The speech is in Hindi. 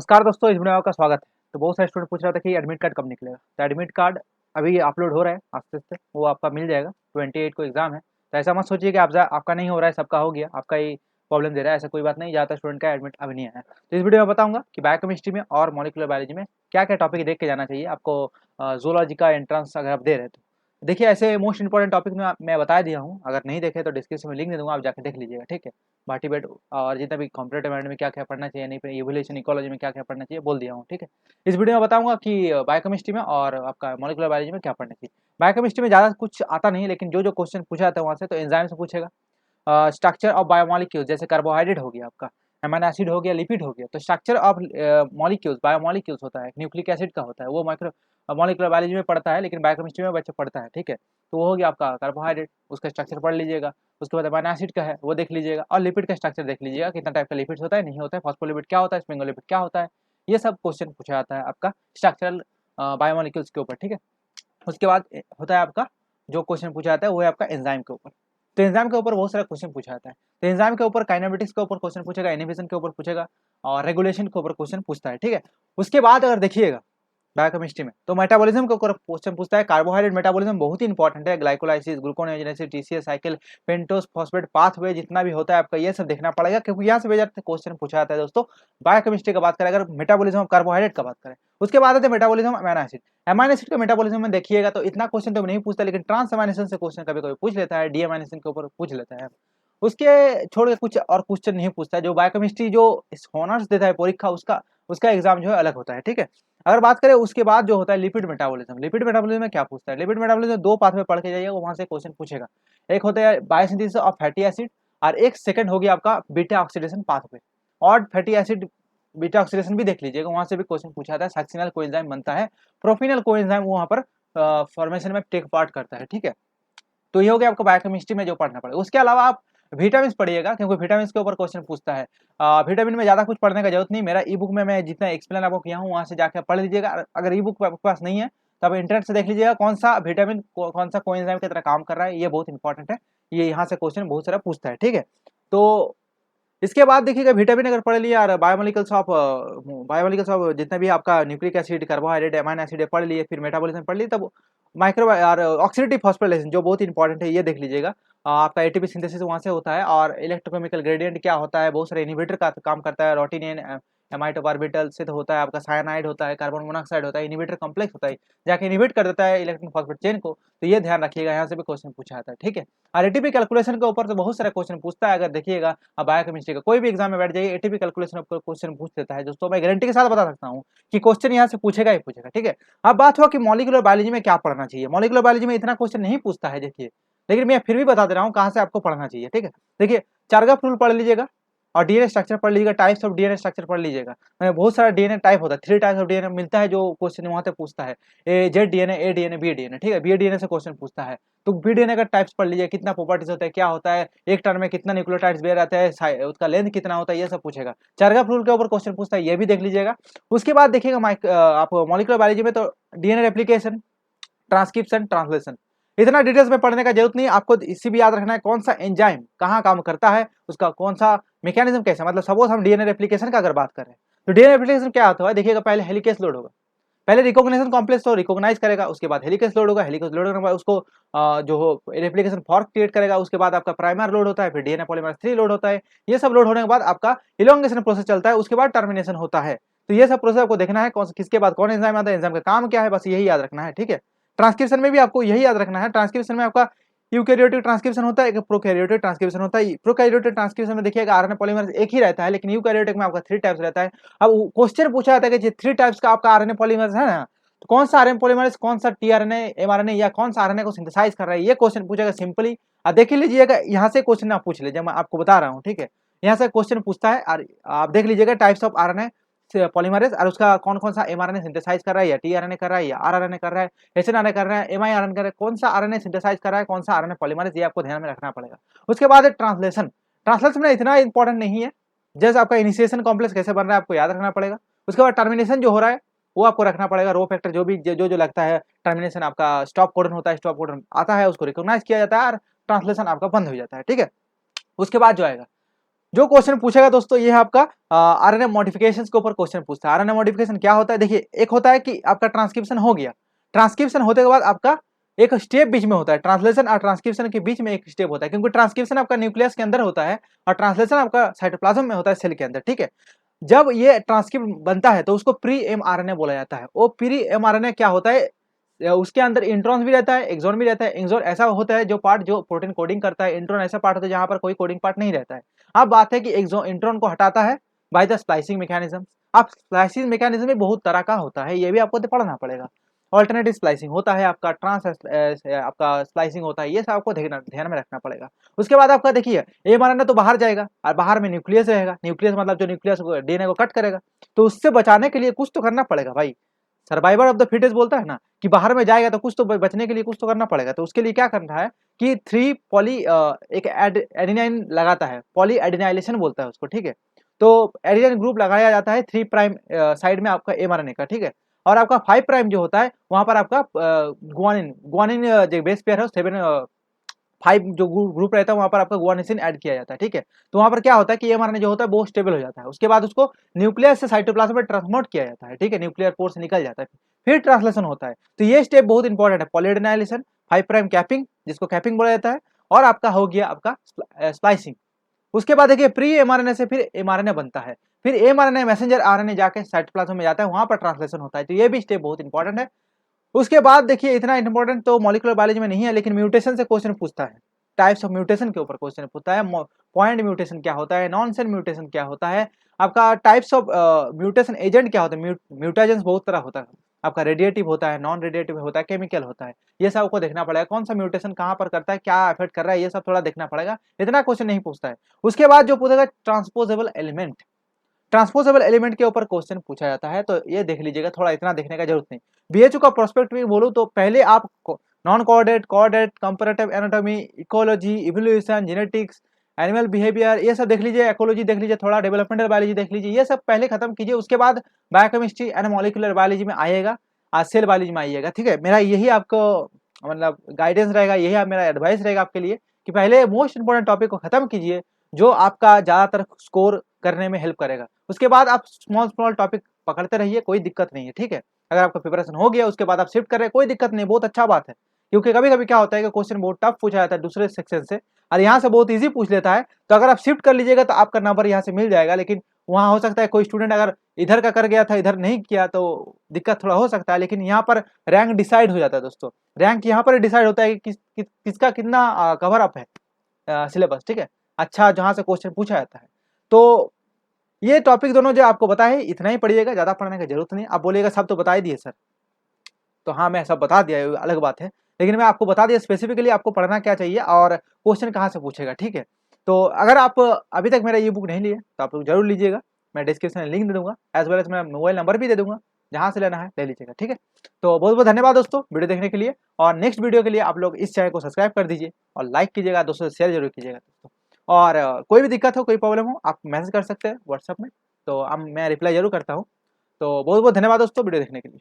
नमस्कार दोस्तों, इस वीडियो में आपका स्वागत है। तो बहुत सारे स्टूडेंट पूछ रहा था कि एडमिट कार्ड कब निकलेगा। तो एडमिट कार्ड अभी अपलोड हो रहा है आस्ते-आस्ते, वो आपका मिल जाएगा। 28 को एग्ज़ाम है, तो ऐसा मत सोचिए कि आपका नहीं हो रहा है, सबका हो गया, आपका ही प्रॉब्लम दे रहा है, ऐसा कोई बात नहीं। ज़्यादातर स्टूडेंट का एडमिट अभी नहीं आया है। तो इस वीडियो में बताऊँगा कि बायोकेमिस्ट्री में और मॉलिक्यूलर बायोलॉजी में क्या-क्या टॉपिक देख के जाना चाहिए आपको ज़ूलॉजी का एंट्रेंस अगर आप दे रहे हैं तो। देखिए, ऐसे मोस्ट इंपोर्टेंट टॉपिक मैं बता दिया हूँ, अगर नहीं देखे तो डिस्क्रिप्शन में लिंक दे दूँगा, आप जाके देख लीजिएगा, ठीक है। भाटी बेड और जितना भी कॉम्पिटेटिव एंड में क्या-क्या पढ़ना चाहिए, नहीं इवोल्यूशन इकोलॉजी में क्या-क्या पढ़ना चाहिए, बोल दिया हूँ, ठीक है। इस वीडियो में बताऊँगा कि बायोकेमिस्ट्री में और आपका मॉलिक्यूलर बायोलॉजी में क्या पढ़ना चाहिए। बायोकेमिस्ट्री में ज़्यादा कुछ आता नहीं है, लेकिन जो क्वेश्चन पूछा जाता है वहाँ से, तो एंजाइम से पूछेगा। स्ट्रक्चर ऑफ बायोमोलिक्यूल्स, जैसे कार्बोहाइड्रेट हो गया आपका, अमीनो एसिड हो गया, लिपिड हो गया, तो स्ट्रक्चर ऑफ मॉलिक्यूल्स, बायोमोलिक्यूल्स होता है, न्यूक्लिक एसिड का होता है, वो माइक्रो मॉलिक्यूलर बायोलॉजी में पढ़ता है, लेकिन बायोकेमिस्ट्री में बच्चा पढ़ता है, ठीक है। तो वो हो गया आपका कार्बोहाइड्रेट, उसका स्ट्रक्चर पढ़ लीजिएगा। उसके बाद अमीनो एसिड का है, वो देख लीजिएगा, और लिपिड का स्ट्रक्चर देख लीजिएगा, कितना टाइप का लिपिड्स होता है, नहीं होता है, फॉस्फोलिपिड क्या होता है, स्फिंगोलिपिड क्या होता है, ये सब क्वेश्चन पूछा जाता है आपका स्ट्रक्चरल बायोमोलिक्यूल्स के ऊपर, ठीक है। उसके बाद होता है आपका जो क्वेश्चन पूछा जाता है वो है आपका एंजाइम के ऊपर। तो एंजाइम के ऊपर बहुत सारा क्वेश्चन पूछा जाता है। तो एंजाइम के ऊपर काइनेमेटिक्स के ऊपर क्वेश्चन पूछेगा, इनहिबिशन के ऊपर पूछेगा और रेगुलेशन के ऊपर क्वेश्चन पूछता है, ठीक है। उसके बाद अगर देखिएगा बायोकेमिस्ट्री में तो मेटाबॉलिज्म के ऊपर क्वेश्चन पूछता है। कार्बोहाइड्रेट मेटाबॉलिज्म बहुत ही इंपॉर्टेंट है। Glycolysis, gluconeogenesis, TCS cycle, pentose phosphate pathway जितना भी होता है आपका ये सब देखना पड़ेगा, क्योंकि यहाँ से क्वेश्चन पूछा जाता है दोस्तों। बायोकेमिस्ट्री का बात करें अगर मेटाबॉलिज्म ऑफ कार्बोहाइड्रेट का बात करें, उसके बाद आते हैं metabolism amino acid. Amino acid का मेटाबॉलिज्म में देखिएगा तो इतना क्वेश्चन तो नहीं पूछता, लेकिन ट्रांस अमीनो एसिड से क्वेश्चन कभी-कभी पूछ लेता है, डी अमीनो एसिड के ऊपर पूछ लेता है। उसके छोड़ के कुछ और क्वेश्चन नहीं पूछता है। जो बायोकेमिस्ट्री जो हॉनर्स देता है परीक्षा, उसका उसका एग्जाम जो है अलग होता है, ठीक है। अगर बात करें उसके बाद जो होता है लिपिड मेटाबॉलिज्म, लिपिड मेटाबॉलिज्म में क्या पूछता है, लिपिड मेटाबॉलिज्म दो पाथ में पढ़ के जाइएगा, वहां से क्वेश्चन पूछेगा। एक होता है बायोसिंथेसिस ऑफ फैटी एसिड, और एक सेकंड हो गया आपका बीटा ऑक्सीडेशन पाथवे। और फैटी एसिड बीटा ऑक्सीडेशन भी देख लीजिएगा, वहां से भी क्वेश्चन पूछा जाता है। सक्सिनल कोएंजाइम बनता है, प्रोफिनल कोएंजाइम वहां पर फॉर्मेशन में टेक पार्ट करता है, ठीक है। तो ये हो गया आपको बायोकेमिस्ट्री में जो पढ़ना पड़ेगा। उसके अलावा आप विटामिन पढ़िएगा, क्योंकि विटामिन के ऊपर क्वेश्चन पूछता है। विटामिन में ज़्यादा कुछ पढ़ने का जरूरत नहीं, मेरा ई बुक में मैं जितना एक्सप्लेन आपको किया हूँ वहाँ से जाकर पढ़ लीजिएगा। अगर ई बुक आपके पास नहीं है तो आप इंटरनेट से देख लीजिएगा कौन सा विटामिन कौन सा कोएंजाइम की तरह काम कर रहा है, ये बहुत इंपॉर्टेंट है। ये यहाँ से क्वेश्चन बहुत सारा पूछता है, ठीक है। तो इसके बाद देखिएगा विटामिन अगर पढ़ लिया और बायोमोलिकल्स ऑफ जितना भी आपका nucleic acid, carbohydrate, amino acid पढ़ लिए, फिर मेटाबॉलिज्म पढ़ लिए, तब माइक्रो और ऑक्सीडेटिव फॉस्फोराइलेशन जो बहुत इंपॉर्टेंट है, ये देख लीजिएगा। आपका एटीपी सिंथेसिस वहाँ से होता है, और इलेक्ट्रोकेमिकल ग्रेडियंट क्या होता है, बहुत सारे इनहिबिटर का काम करता है। रोटिनिन एमाइड ऑर्बिटल से तो होता है आपका, साइनाइड होता है, कार्बन मोनोऑक्साइड होता है, इनहिबिटर कॉम्प्लेक्स होता है, जाके इनहिबिट कर देता है इलेक्ट्रॉन फॉस्फेट चेन को। तो ये ध्यान रखिएगा, यहाँ से भी क्वेश्चन पूछा जाता है, ठीक है। और एटीपी कैलकुलेशन के ऊपर तो बहुत सारे क्वेश्चन पूछता है। अगर देखिएगा अब बायोकेमिस्ट्री का कोई भी एग्जाम में बैठ जाइए, एटीपी कैलकुलेशन पर क्वेश्चन पूछ लेता है दोस्तों। मैं गारंटी के साथ बता सकता हूँ कि क्वेश्चन यहाँ से पूछेगा ही पूछेगा, ठीक है। अब बात हुआ कि मॉलिक्यूलर बायोलॉजी में क्या पढ़ना चाहिए। मॉलिक्यूलर बायोलॉजी में इतना क्वेश्चन नहीं पूछता है, देखिए, लेकिन मैं फिर भी बता दे रहा हूँ कहाँ से आपको पढ़ना चाहिए, ठीक है। देखिए, चार्गाफ रूल पढ़ लीजिएगा, और डीएनए स्ट्रक्चर पढ़ लीजिएगा, टाइप्स ऑफ डीएनए स्ट्रक्चर पढ़ लीजिएगा। बहुत सारा डीएनए टाइप होता है, 3 टाइप्स ऑफ डीएनए मिलता है, जो क्वेश्चन वहाँ से पूछता है। जेड डीएनए, ए डीएनए, बी डीएनए, ठीक है। बी डीएनए से क्वेश्चन पूछता है, तो बी डीएनए का टाइप्स पढ़ लीजिए, कितना प्रॉपर्टीज होता है, क्या होता है, एक टर्न में कितना न्यूक्लियोटाइड्स बेयर आता है, उसका लेंथ कितना होता है, ये सब पूछेगा। चार्गाफ रूल के ऊपर क्वेश्चन पूछता है, ये भी देख लीजिएगा। उसके बाद देखिएगा आप मॉलिक्यूलर बायोलॉजी में तो डीएनए रेप्लिकेशन, ट्रांसक्रिप्शन, ट्रांसलेशन, इतना डिटेल्स में पढ़ने का जरूरत नहीं। आपको इसी भी याद रखना है कौन सा एंजाइम कहाँ काम करता है, उसका कौन सा मैकेनिज्म कैसा। मतलब सपोज हम डीएनए रेप्लिकेशन का अगर बात करें, तो डीएनए रेप्लिकेशन क्या होता है, देखिएगा, पहले हेलिकेस लोड होगा, पहले रिकॉग्निशन कॉम्प्लेक्स तो रिकॉग्नाइज करेगा, उसके बाद हेलिकेस लोड होगा, हेलिकेस लोड करने के बाद उसको जो रेप्लिकेशन फॉर्क क्रिएट करेगा, उसके बाद आपका प्राइमर लोड होता है, फिर डीएनए पॉलीमरेज 3 लोड होता है। ये सब लोड होने के बाद आपका इलोंगेशन प्रोसेस चलता है, उसके बाद टर्मिनेशन होता है। तो ये सब प्रोसेस आपको देखना है, कौन किसके बाद कौन एंजाइम आता है, एंजाइम का काम क्या है, बस यही याद रखना है, ठीक है। ट्रांसक्रिप्शन में भी आपको यही याद रखना है। ट्रांसक्रिप्शन में आपका यूकैरियोटिक ट्रांसक्रिप्शन होता है, एक प्रोकैरियोटिक ट्रांसक्रिप्शन होता है। प्रोकैरियोटिक ट्रांसक्रिप्शन में देखिएगा आरएनए पॉलीमरेज एक ही रहता है, लेकिन यूकैरियोटिक में आपका 3 टाइप्स रहता है। अब क्वेश्चन पूछा जाता है कि 3 टाइप्स का आपका आरएनए पॉलीमरेज है ना, तो कौन सा आरएनए पॉलीमरेज, कौन सा टीआरएनए, एमआरएनए, या कौन सा आरएनए को सिंथेसाइज कर रहा है, ये क्वेश्चन पूछेगा सिंपली। देख लीजिएगा, यहाँ से क्वेश्चन आप पूछ लीजिए, मैं आपको बता रहा हूँ, ठीक है। यहाँ से क्वेश्चन पूछता है, और आप देख लीजिएगा टाइप्स ऑफ आरएनए पॉलीमरेज, और उसका कौन कौन सा एमआरएनए सिंथेसाइज कर रहा है, या टीआरएनए कर रहा है, या आरआरएनए कर रहा है, एसएनआरएनए कर रहा है, एमआईआरएनए कर रहा है, कौन सा आरएनए सिंथेसाइज कर रहा है, कौन सा आरएनए पॉलीमरेज, ये आपको ध्यान में रखना पड़ेगा। उसके बाद ट्रांसलेशन, ट्रांसलेशन में इतना इंपॉर्टेंट नहीं है, जैसे आपका इनिशिएशन कॉम्प्लेक्स कैसे बन रहा है आपको याद रखना पड़ेगा। उसके बाद टर्मिनेशन जो हो रहा है वो आपको रखना पड़ेगा। रो फैक्टर जो भी जो लगता है, टर्मिनेशन आपका स्टॉप कोडन होता है, स्टॉप कोडन आता है, उसको रिकॉग्नाइज किया जाता है, और ट्रांसलेशन आपका बंद हो जाता है, ठीक है। उसके बाद जो आएगा जो क्वेश्चन पूछेगा दोस्तों ये है आपका आरएनए मॉडिफिकेशन के ऊपर क्वेश्चन पूछता है। आरएनए मॉडिफिकेशन क्या होता है, देखिए एक होता है कि आपका ट्रांसक्रिप्शन हो गया, ट्रांसक्रिप्शन होने के बाद आपका एक स्टेप बीच में होता है, ट्रांसलेशन और ट्रांसक्रिप्शन के बीच में एक स्टेप होता है, क्योंकि ट्रांसक्रिप्शन आपका न्यूक्लियस के अंदर होता है और ट्रांसलेशन आपका साइटोप्लाज्म में होता है सेल के अंदर, ठीक है। जब ये ट्रांसक्रिप्ट बनता है तो उसको प्री एमआरएनए बोला जाता है। वो प्री एमआरएनए क्या होता है, उसके अंदर इंट्रॉन भी रहता है, एक्सॉन भी रहता है। एक्सॉन ऐसा होता है जो पार्ट जो प्रोटीन कोडिंग करता है, इंट्रॉन ऐसा पार्ट होता है जहां पर कोई कोडिंग पार्ट नहीं रहता है। अब बात है कि एक्सॉन इंट्रॉन को हटाता है बाय द स्प्लाइसिंग मैकेनिज्म। अब स्प्लाइसिंग मैकेनिज्म भी बहुत तरह का होता है, ये भी आपको तो पढ़ना पड़ेगा। ऑल्टरनेटिव स्प्लाइसिंग होता है आपका, ट्रांस आपका स्प्लाइसिंग होता है, ये सब आपको ध्यान में रखना पड़ेगा। उसके बाद आपका देखिए एमआरएनए तो बाहर जाएगा और बाहर में न्यूक्लियस रहेगा, न्यूक्लियस मतलब जो न्यूक्लियस डीएनए को कट करेगा, तो उससे बचाने के लिए कुछ तो करना पड़ेगा भाई। सर्वाइवल ऑफ द फिटेस्ट बोलता है ना कि बाहर में जाएगा तो कुछ तो बचने के लिए कुछ तो करना पड़ेगा। तो उसके लिए क्या करना है कि 3 पॉली एक एडिनाइन लगाता है, पॉली एडिनाइलेशन बोलता है उसको, ठीक है। तो एडिनाइन ग्रुप लगाया जाता है 3 प्राइम साइड में आपका एमआरएनए का, ठीक है। और आपका 5 प्राइम जो होता है वहां पर आपका गुआनिन गुआनिन जो बेस पेयर है 5 जो ग्रुप रहता है वहां पर आपका गुआनिसिन ऐड किया जाता है, ठीक है। तो वहां पर क्या होता है कि एमआरएनए जो होता है वो स्टेबल हो जाता है। उसके बाद उसको न्यूक्लियस से साइटोप्लाज्म में ट्रांसपोर्ट किया जाता है, ठीक है, न्यूक्लियर पोर से निकल जाता है, फिर ट्रांसलेशन होता है। तो ये स्टेप बहुत इंपॉर्टेंट है, पॉलीएडेनाइलेशन, 5 प्राइम कैपिंग जिसको कैपिंग बोला जाता है, और आपका हो गया आपका स्प्लाइसिंग। उसके बाद देखिए प्री एमआरएनए से फिर एमआरएनए बनता है, फिर एमआरएनए मैसेंजर आरएनए जाके साइटोप्लाज्म में जाता है, वहां पर ट्रांसलेशन होता है। तो ये भी स्टेप बहुत इंपॉर्टेंट है। उसके बाद देखिए इतना इंपॉर्टेंट तो मॉलिक्यूलर बायोलॉजी में नहीं है, लेकिन म्यूटेशन से क्वेश्चन पूछता है, टाइप्स ऑफ म्यूटेशन के ऊपर क्वेश्चन पूछता है। पॉइंट म्यूटेशन क्या होता है, नॉन सेल म्यूटेशन क्या होता है, आपका टाइप्स ऑफ म्यूटेशन एजेंट क्या होता है, म्यूटाजेंस बहुत तरह होता है, आपका रेडिएटिव होता है, नॉन रेडिएटिव होता है, केमिकल होता है, ये सब आपको देखना पड़ेगा। कौन सा म्यूटेशन कहाँ पर करता है, क्या इफेक्ट कर रहा है, ये सब थोड़ा देखना पड़ेगा, इतना क्वेश्चन नहीं पूछता है। उसके बाद जो पूछेगा ट्रांसपोजेबल एलिमेंट, ट्रांसपोजेबल एलिमेंट के ऊपर क्वेश्चन पूछा जाता है, तो ये देख लीजिएगा, थोड़ा इतना देखने का जरूरत नहीं। बीएचयू का प्रोस्पेक्ट भी बोलूँ तो पहले आप non coordinate, coordinate, comparative anatomy, ecology, evolution, genetics, animal behaviour, ये सब देख लीजिए, इकोलॉजी देख लीजिए, थोड़ा डेवलपमेंटल बायोलॉजी देख लीजिए, ये सब पहले खत्म कीजिए। उसके बाद बायोकेमिस्ट्री एंड मॉलिक्यूलर बायोलॉजी में आइएगा, आज सेल बायोलॉजी में आइएगा, ठीक है। मेरा यही आपको मतलब गाइडेंस रहेगा, यही मेरा एडवाइस रहेगा आपके लिए कि पहले मोस्ट इंपॉर्टेंट टॉपिक को खत्म कीजिए जो आपका ज़्यादातर स्कोर करने में हेल्प करेगा। उसके बाद आप स्मॉल स्मॉल टॉपिक पकड़ते रहिए, कोई दिक्कत नहीं है, ठीक है। अगर आपका प्रिपरेशन हो गया उसके बाद आप शिफ्ट कर रहे हैं, कोई दिक्कत नहीं, बहुत अच्छा बात है। क्योंकि कभी कभी क्या होता है कि क्वेश्चन बहुत टफ पूछा जाता है दूसरे सेक्शन से और यहाँ से बहुत ईजी पूछ लेता है, तो अगर आप शिफ्ट कर लीजिएगा तो आपका नंबर यहाँ से मिल जाएगा। लेकिन वहाँ हो सकता है कोई स्टूडेंट अगर इधर का कर गया था इधर नहीं किया तो दिक्कत थोड़ा हो सकता है, लेकिन यहाँ पर रैंक डिसाइड हो जाता है दोस्तों। रैंक यहाँ पर डिसाइड होता है कि किसका कितना कवर अप है सिलेबस, ठीक है, अच्छा जहाँ से क्वेश्चन पूछा जाता है। तो ये टॉपिक दोनों जो आपको बताए इतना ही पढ़िएगा, ज़्यादा पढ़ने की जरूरत नहीं। आप बोलिएगा सब तो बता ही दिए सर, तो हाँ मैं सब बता दिया, अलग बात है, लेकिन मैं आपको बता दिया स्पेसिफिकली आपको पढ़ना क्या चाहिए और क्वेश्चन कहाँ से पूछेगा, ठीक है। तो अगर आप अभी तक मेरा ये बुक नहीं लिए तो आप लोग जरूर लीजिएगा, मैं डिस्क्रिप्शन में लिंक दे दूंगा, एज वेल एज मैं मोबाइल नंबर भी दे दूंगा, जहाँ से लेना है ले लीजिएगा, ठीक है। तो बहुत बहुत धन्यवाद दोस्तों वीडियो देखने के लिए, और नेक्स्ट वीडियो के लिए आप लोग इस चैनल को सब्सक्राइब कर दीजिए और लाइक कीजिएगा, दोस्तों से शेयर जरूर कीजिएगा दोस्तों। और कोई भी दिक्कत हो, कोई प्रॉब्लम हो, आप मैसेज कर सकते हैं व्हाट्सएप में, तो मैं रिप्लाई जरूर करता हूँ। तो बहुत बहुत धन्यवाद दोस्तों वीडियो देखने के लिए।